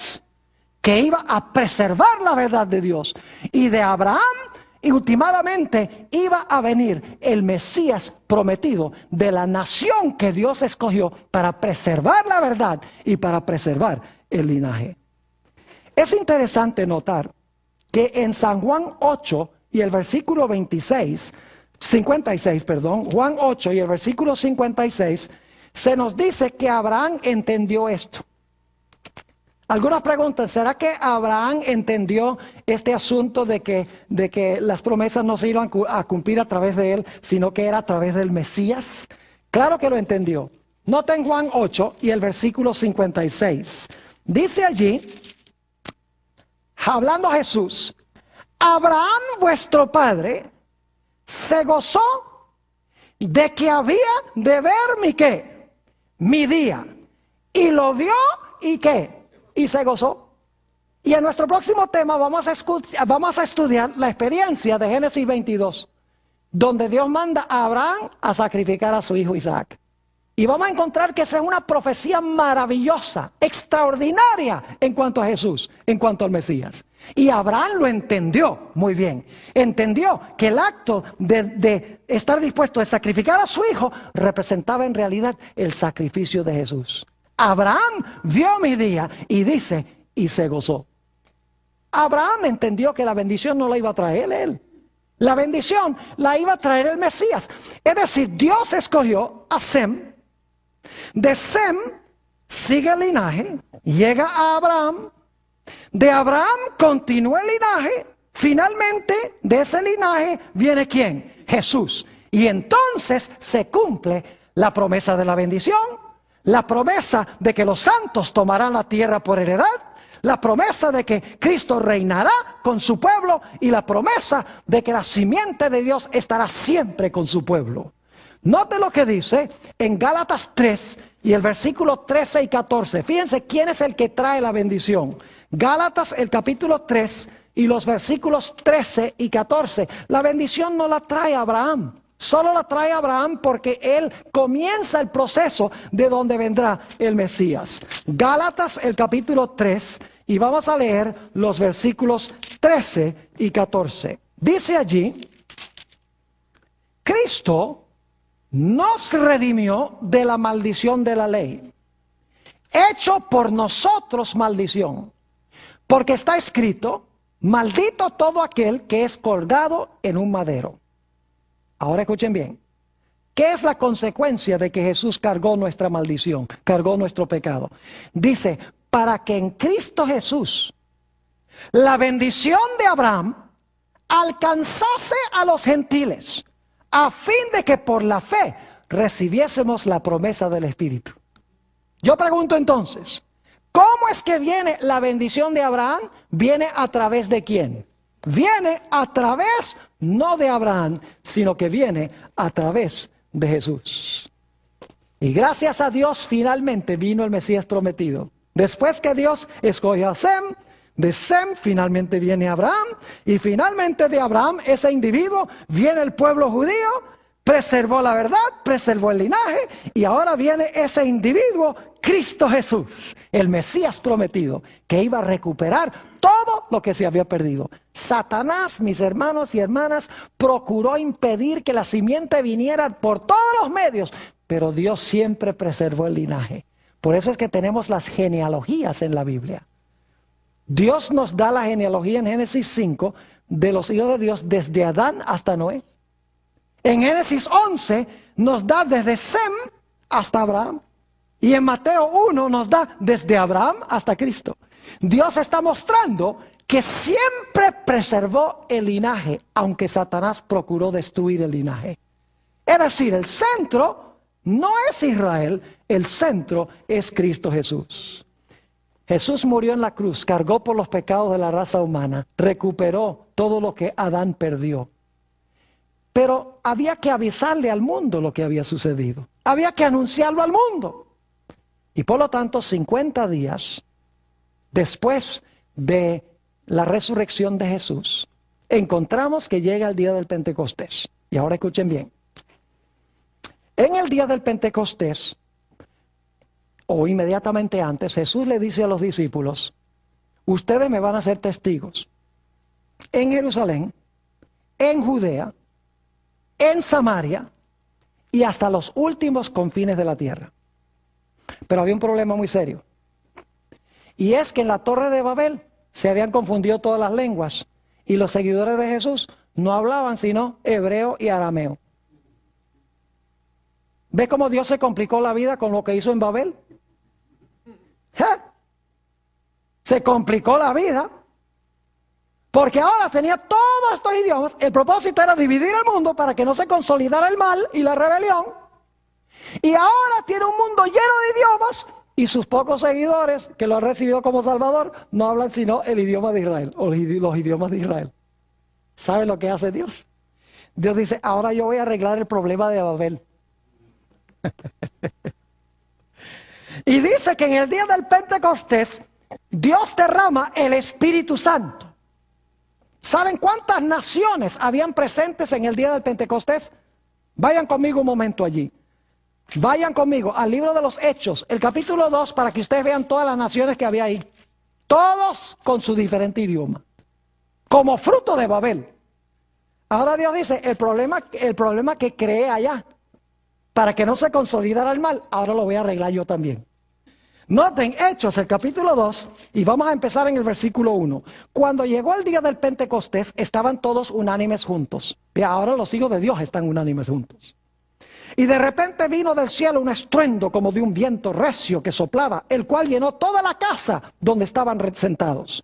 que iba a preservar la verdad de Dios. Y de Abraham, y últimamente iba a venir el Mesías prometido de la nación que Dios escogió para preservar la verdad y para preservar el linaje. Es interesante notar que en San Juan 8 y el versículo 56, Juan 8 y el versículo 56, se nos dice que Abraham entendió esto. Algunas preguntan, ¿será que Abraham entendió este asunto de que las promesas no se iban a cumplir a través de él, sino que era a través del Mesías? Claro que lo entendió. Nota en Juan 8 y el versículo 56. Dice allí, hablando a Jesús, Abraham vuestro padre se gozó de que había de ver mi ¿qué? Mi día. Y lo vio y ¿qué? Y se gozó. Y en nuestro próximo tema vamos a estudiar la experiencia de Génesis 22, donde Dios manda a Abraham a sacrificar a su hijo Isaac. Y vamos a encontrar que esa es una profecía maravillosa, extraordinaria en cuanto a Jesús, en cuanto al Mesías. Y Abraham lo entendió muy bien. Entendió que el acto de estar dispuesto a sacrificar a su hijo representaba en realidad el sacrificio de Jesús. Abraham vio mi día y dice, y se gozó. Abraham entendió que la bendición no la iba a traer él. La bendición la iba a traer el Mesías. Es decir, Dios escogió a Sem. De Sem sigue el linaje, llega a Abraham. De Abraham continúa el linaje. Finalmente, de ese linaje viene ¿quién? Jesús. Y entonces se cumple la promesa de la bendición, la promesa de que los santos tomarán la tierra por heredad, la promesa de que Cristo reinará con su pueblo y la promesa de que la simiente de Dios estará siempre con su pueblo. Note lo que dice en Gálatas 3 y el versículo 13 y 14. Fíjense quién es el que trae la bendición. Gálatas el capítulo 3 y los versículos 13 y 14. La bendición no la trae Abraham. Solo la trae Abraham porque él comienza el proceso de donde vendrá el Mesías. Gálatas el capítulo 3 y vamos a leer los versículos 13 y 14. Dice allí, Cristo nos redimió de la maldición de la ley, hecho por nosotros maldición, porque está escrito, maldito todo aquel que es colgado en un madero. Ahora escuchen bien, ¿qué es la consecuencia de que Jesús cargó nuestra maldición, cargó nuestro pecado? Dice, para que en Cristo Jesús la bendición de Abraham alcanzase a los gentiles, a fin de que por la fe recibiésemos la promesa del Espíritu. Yo pregunto entonces, ¿cómo es que viene la bendición de Abraham? ¿Viene a través de quién? Viene a través, no de Abraham, sino que viene a través de Jesús. Y gracias a Dios finalmente vino el Mesías prometido. Después que Dios escogió a Sem, de Sem finalmente viene Abraham, y finalmente de Abraham, ese individuo, viene el pueblo judío, preservó la verdad, preservó el linaje, y ahora viene ese individuo, Cristo Jesús, el Mesías prometido, que iba a recuperar todo lo que se había perdido. Satanás, mis hermanos y hermanas, procuró impedir que la simiente viniera por todos los medios, pero Dios siempre preservó el linaje. Por eso es que tenemos las genealogías en la Biblia. Dios nos da la genealogía en Génesis 5 de los hijos de Dios desde Adán hasta Noé. En Génesis 11 nos da desde Sem hasta Abraham. Y en Mateo 1 nos da desde Abraham hasta Cristo. Dios está mostrando que siempre preservó el linaje, aunque Satanás procuró destruir el linaje. Es decir, el centro no es Israel, el centro es Cristo Jesús. Jesús murió en la cruz, cargó por los pecados de la raza humana, recuperó todo lo que Adán perdió. Pero había que avisarle al mundo lo que había sucedido. Había que anunciarlo al mundo. Y por lo tanto, 50 días después de la resurrección de Jesús, encontramos que llega el día del Pentecostés. Y ahora escuchen bien. En el día del Pentecostés, o inmediatamente antes, Jesús le dice a los discípulos, ustedes me van a ser testigos en Jerusalén, en Judea, en Samaria y hasta los últimos confines de la tierra. Pero había un problema muy serio. Y es que en la Torre de Babel se habían confundido todas las lenguas y los seguidores de Jesús no hablaban sino hebreo y arameo. ¿Ve cómo Dios se complicó la vida con lo que hizo en Babel? Se complicó la vida porque ahora tenía todos estos idiomas. El propósito era dividir el mundo para que no se consolidara el mal y la rebelión. Y ahora tiene un mundo lleno de idiomas y sus pocos seguidores que lo han recibido como Salvador no hablan sino el idioma de Israel o los idiomas de Israel. ¿Sabe lo que hace Dios? Dios dice, ahora yo voy a arreglar el problema de Babel. Y dice que en el día del Pentecostés Dios derrama el Espíritu Santo. ¿Saben cuántas naciones habían presentes en el día del Pentecostés? Vayan conmigo un momento allí. Vayan conmigo al libro de los Hechos, el capítulo 2, para que ustedes vean todas las naciones que había ahí. Todos con su diferente idioma, como fruto de Babel. Ahora Dios dice, el problema que creé allá, para que no se consolidara el mal, ahora lo voy a arreglar yo también. Noten Hechos, el capítulo 2, y vamos a empezar en el versículo 1. Cuando llegó el día del Pentecostés, estaban todos unánimes juntos. Y ahora los hijos de Dios están unánimes juntos. Y de repente vino del cielo un estruendo como de un viento recio que soplaba, el cual llenó toda la casa donde estaban sentados.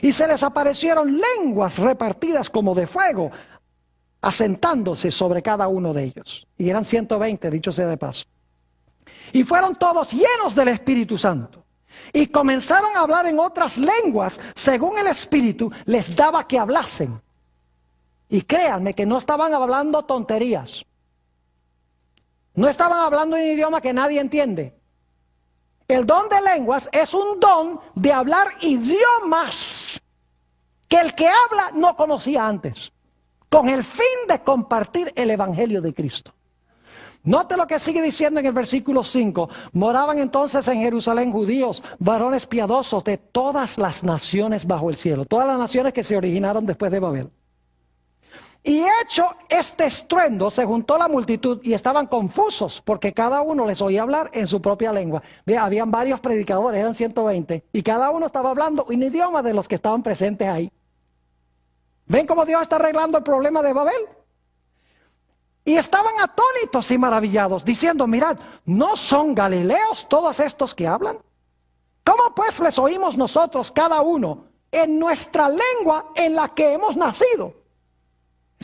Y se les aparecieron lenguas repartidas como de fuego, asentándose sobre cada uno de ellos. Y eran 120, dicho sea de paso. Y fueron todos llenos del Espíritu Santo. Y comenzaron a hablar en otras lenguas, según el Espíritu les daba que hablasen. Y créanme que no estaban hablando tonterías. No estaban hablando en un idioma que nadie entiende. El don de lenguas es un don de hablar idiomas que el que habla no conocía antes, con el fin de compartir el Evangelio de Cristo. Note lo que sigue diciendo en el versículo 5. Moraban entonces en Jerusalén judíos, varones piadosos de todas las naciones bajo el cielo. Todas las naciones que se originaron después de Babel. Y hecho este estruendo, se juntó la multitud y estaban confusos, porque cada uno les oía hablar en su propia lengua. Habían varios predicadores, eran 120, y cada uno estaba hablando un idioma de los que estaban presentes ahí. ¿Ven cómo Dios está arreglando el problema de Babel? Y estaban atónitos y maravillados, diciendo, mirad, ¿no son galileos todos estos que hablan? ¿Cómo pues les oímos nosotros cada uno en nuestra lengua en la que hemos nacido?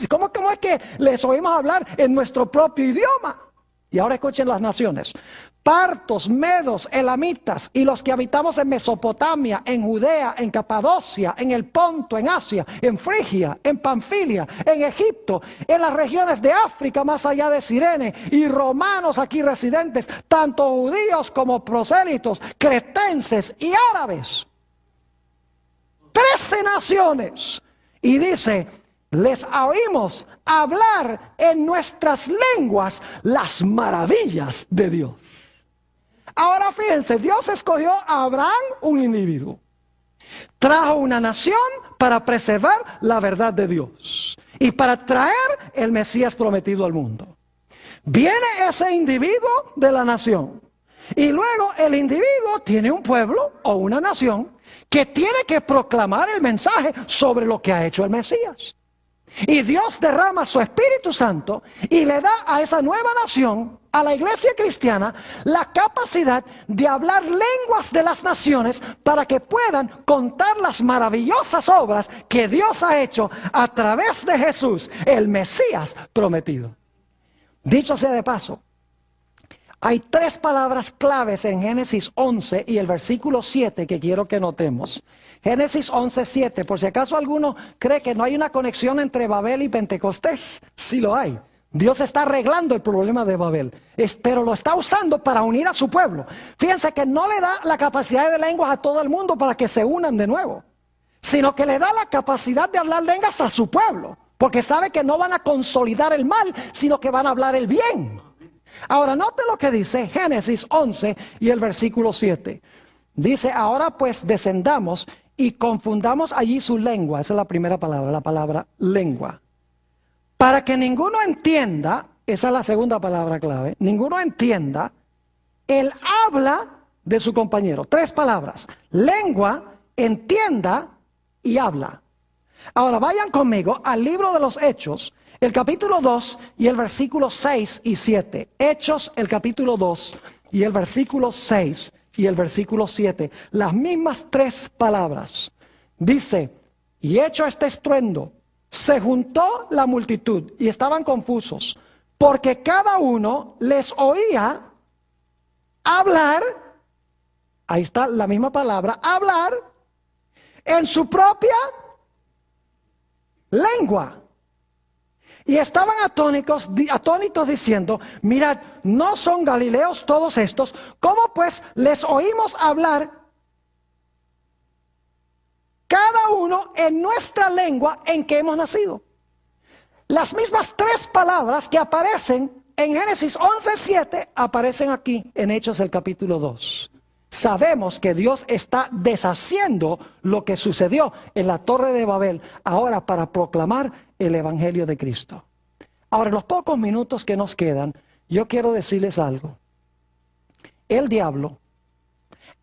¿Cómo es que les oímos hablar en nuestro propio idioma? Y ahora escuchen las naciones. Partos, medos, elamitas y los que habitamos en Mesopotamia, en Judea, en Capadocia, en el Ponto, en Asia, en Frigia, en Panfilia, en Egipto, en las regiones de África más allá de Cirene, y romanos aquí residentes, tanto judíos como prosélitos, cretenses y árabes. 13 naciones. Y dice, les oímos hablar en nuestras lenguas las maravillas de Dios. Ahora fíjense, Dios escogió a Abraham, un individuo. Trajo una nación para preservar la verdad de Dios y para traer el Mesías prometido al mundo. Viene ese individuo de la nación y luego el individuo tiene un pueblo o una nación que tiene que proclamar el mensaje sobre lo que ha hecho el Mesías. Y Dios derrama su Espíritu Santo y le da a esa nueva nación, a la iglesia cristiana, la capacidad de hablar lenguas de las naciones para que puedan contar las maravillosas obras que Dios ha hecho a través de Jesús, el Mesías prometido. Dicho sea de paso, hay 3 palabras claves en Génesis 11 y el versículo 7 que quiero que notemos. Génesis 11, 7, por si acaso alguno cree que no hay una conexión entre Babel y Pentecostés, sí lo hay. Dios está arreglando el problema de Babel, pero lo está usando para unir a su pueblo. Fíjense que no le da la capacidad de lenguas a todo el mundo para que se unan de nuevo, sino que le da la capacidad de hablar lenguas a su pueblo, porque sabe que no van a consolidar el mal, sino que van a hablar el bien. Ahora, note lo que dice Génesis 11 y el versículo 7. Dice, ahora pues descendamos y confundamos allí su lengua. Esa es la primera palabra, la palabra lengua. Para que ninguno entienda, esa es la segunda palabra clave, ninguno entienda el habla de su compañero. 3 palabras, lengua, entienda y habla. Ahora vayan conmigo al libro de los Hechos, el capítulo 2 y el versículo 6 y 7. Hechos, el capítulo 2 y el versículo 6 y el versículo 7. Las mismas 3 palabras. Dice, y hecho este estruendo, se juntó la multitud y estaban confusos, porque cada uno les oía hablar, ahí está la misma palabra, hablar en su propia lengua. Y estaban atónitos diciendo, mirad, ¿no son galileos todos estos? ¿Cómo pues les oímos hablar cada uno en nuestra lengua en que hemos nacido. Las mismas tres palabras que aparecen en Génesis 11:7 aparecen aquí en Hechos el capítulo 2. Sabemos que Dios está deshaciendo lo que sucedió en la Torre de Babel ahora para proclamar el Evangelio de Cristo. Ahora, en los pocos minutos que nos quedan, yo quiero decirles algo. El diablo,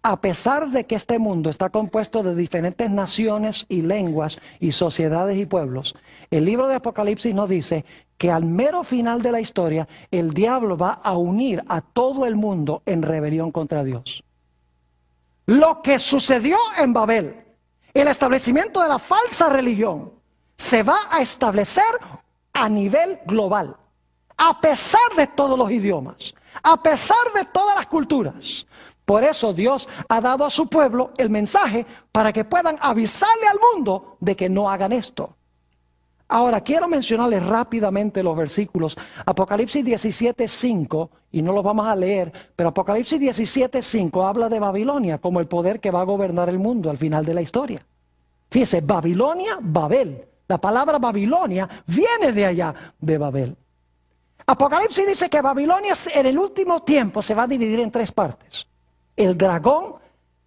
a pesar de que este mundo está compuesto de diferentes naciones y lenguas y sociedades y pueblos, el libro de Apocalipsis nos dice que al mero final de la historia, el diablo va a unir a todo el mundo en rebelión contra Dios. Lo que sucedió en Babel, el establecimiento de la falsa religión, se va a establecer a nivel global, a pesar de todos los idiomas, a pesar de todas las culturas. Por eso Dios ha dado a su pueblo el mensaje para que puedan avisarle al mundo de que no hagan esto. Ahora, quiero mencionarles rápidamente los versículos. Apocalipsis 17:5, y no los vamos a leer, pero Apocalipsis 17:5 habla de Babilonia como el poder que va a gobernar el mundo al final de la historia. Fíjese, Babilonia, Babel. La palabra Babilonia viene de allá, de Babel. Apocalipsis dice que Babilonia en el último tiempo se va a dividir en tres partes. El dragón,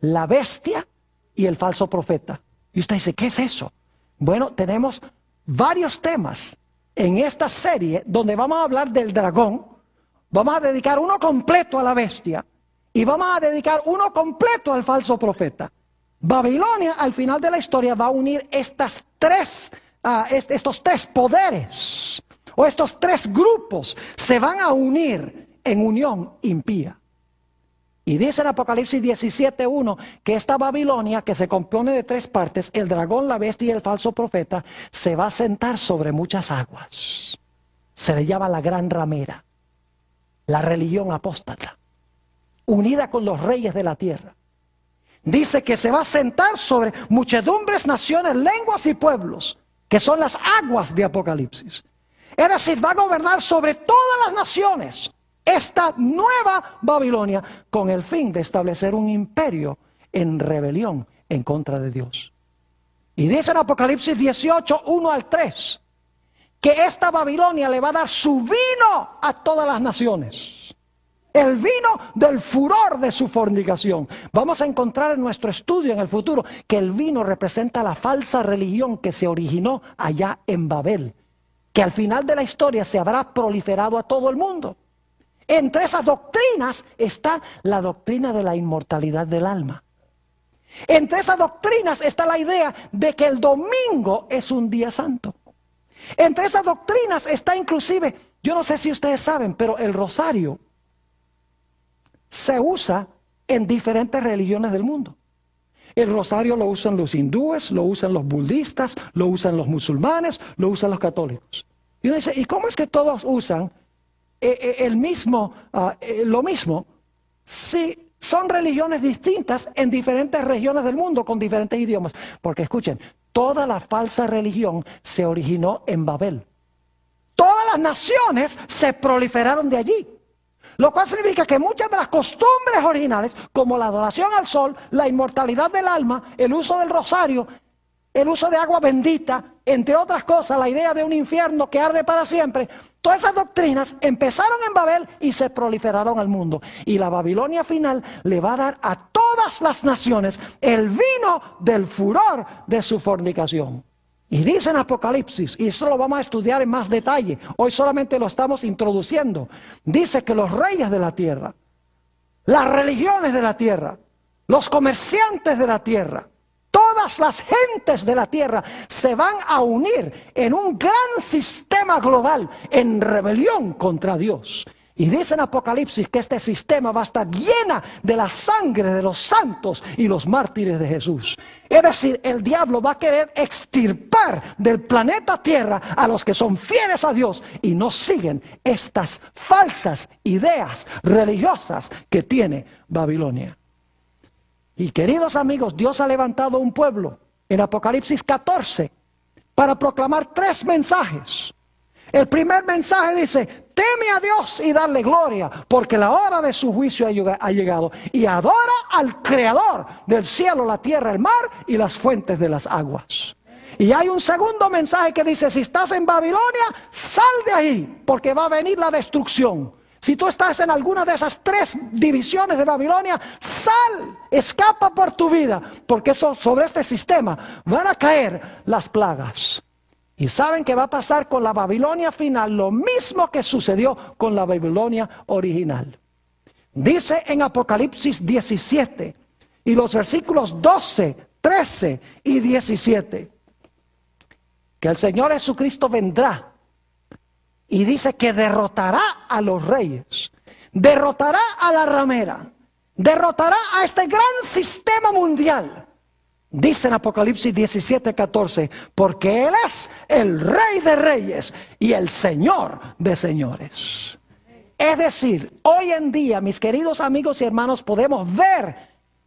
la bestia y el falso profeta. Y usted dice, ¿qué es eso? Bueno, tenemos varios temas en esta serie donde vamos a hablar del dragón. Vamos a dedicar uno completo a la bestia y vamos a dedicar uno completo al falso profeta. Babilonia al final de la historia va a unir estos tres poderes o estos tres grupos. Se van a unir en unión impía. Y dice en Apocalipsis 17:1 que esta Babilonia, que se compone de tres partes, el dragón, la bestia y el falso profeta, se va a sentar sobre muchas aguas. Se le llama la gran ramera, la religión apóstata, unida con los reyes de la tierra. Dice que se va a sentar sobre muchedumbres, naciones, lenguas y pueblos, que son las aguas de Apocalipsis. Es decir, va a gobernar sobre todas las naciones. Esta nueva Babilonia con el fin de establecer un imperio en rebelión en contra de Dios. Y dice en Apocalipsis 18:1-3 que esta Babilonia le va a dar su vino a todas las naciones. El vino del furor de su fornicación. Vamos a encontrar en nuestro estudio en el futuro que el vino representa la falsa religión que se originó allá en Babel, que al final de la historia se habrá proliferado a todo el mundo. Entre esas doctrinas está la doctrina de la inmortalidad del alma. Entre esas doctrinas está la idea de que el domingo es un día santo. Entre esas doctrinas está inclusive, yo no sé si ustedes saben, pero el rosario se usa en diferentes religiones del mundo. El rosario lo usan los hindúes, lo usan los budistas, lo usan los musulmanes, lo usan los católicos. Y uno dice, ¿y cómo es que todos usan lo mismo, si son religiones distintas en diferentes regiones del mundo con diferentes idiomas? Porque escuchen, toda la falsa religión se originó en Babel. Todas las naciones se proliferaron de allí. Lo cual significa que muchas de las costumbres originales, como la adoración al sol, la inmortalidad del alma, el uso del rosario, el uso de agua bendita, entre otras cosas, la idea de un infierno que arde para siempre, todas esas doctrinas empezaron en Babel y se proliferaron al mundo. Y la Babilonia final le va a dar a todas las naciones el vino del furor de su fornicación. Y dice en Apocalipsis, y esto lo vamos a estudiar en más detalle, hoy solamente lo estamos introduciendo, dice que los reyes de la tierra, las religiones de la tierra, los comerciantes de la tierra, todas las gentes de la tierra se van a unir en un gran sistema global en rebelión contra Dios. Y dice en Apocalipsis que este sistema va a estar llena de la sangre de los santos y los mártires de Jesús. Es decir, el diablo va a querer extirpar del planeta Tierra a los que son fieles a Dios y no siguen estas falsas ideas religiosas que tiene Babilonia. Y queridos amigos, Dios ha levantado un pueblo en Apocalipsis 14 para proclamar tres mensajes. El primer mensaje dice, teme a Dios y darle gloria, porque la hora de su juicio ha llegado. Y adora al Creador del cielo, la tierra, el mar y las fuentes de las aguas. Y hay un segundo mensaje que dice, si estás en Babilonia, sal de ahí, porque va a venir la destrucción. Si tú estás en alguna de esas 3 divisiones de Babilonia, sal, escapa por tu vida, porque sobre este sistema van a caer las plagas. Y saben que va a pasar con la Babilonia final lo mismo que sucedió con la Babilonia original. Dice en Apocalipsis 17 y los versículos 12, 13 y 17 que el Señor Jesucristo vendrá y dice que derrotará a los reyes, derrotará a la ramera, derrotará a este gran sistema mundial. Dice en Apocalipsis 17, 14, porque Él es el Rey de Reyes y el Señor de Señores. Es decir, hoy en día, mis queridos amigos y hermanos, podemos ver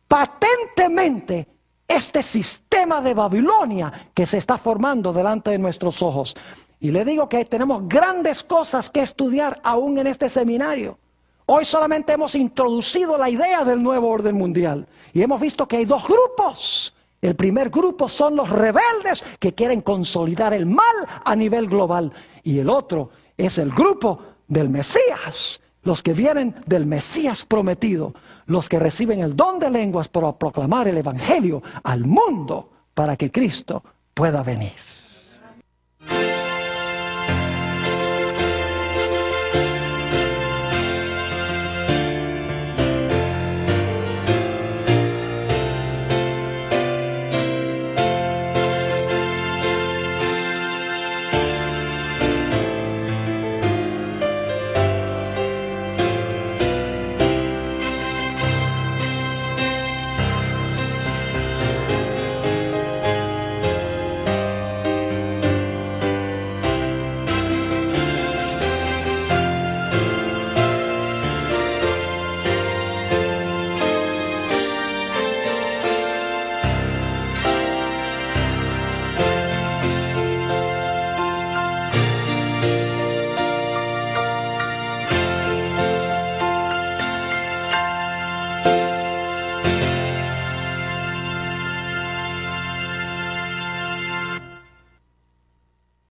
patentemente este sistema de Babilonia que se está formando delante de nuestros ojos. Y le digo que tenemos grandes cosas que estudiar aún en este seminario. Hoy solamente hemos introducido la idea del nuevo orden mundial y hemos visto que hay 2 grupos. El primer grupo son los rebeldes que quieren consolidar el mal a nivel global. Y el otro es el grupo del Mesías, los que vienen del Mesías prometido, los que reciben el don de lenguas para proclamar el Evangelio al mundo para que Cristo pueda venir.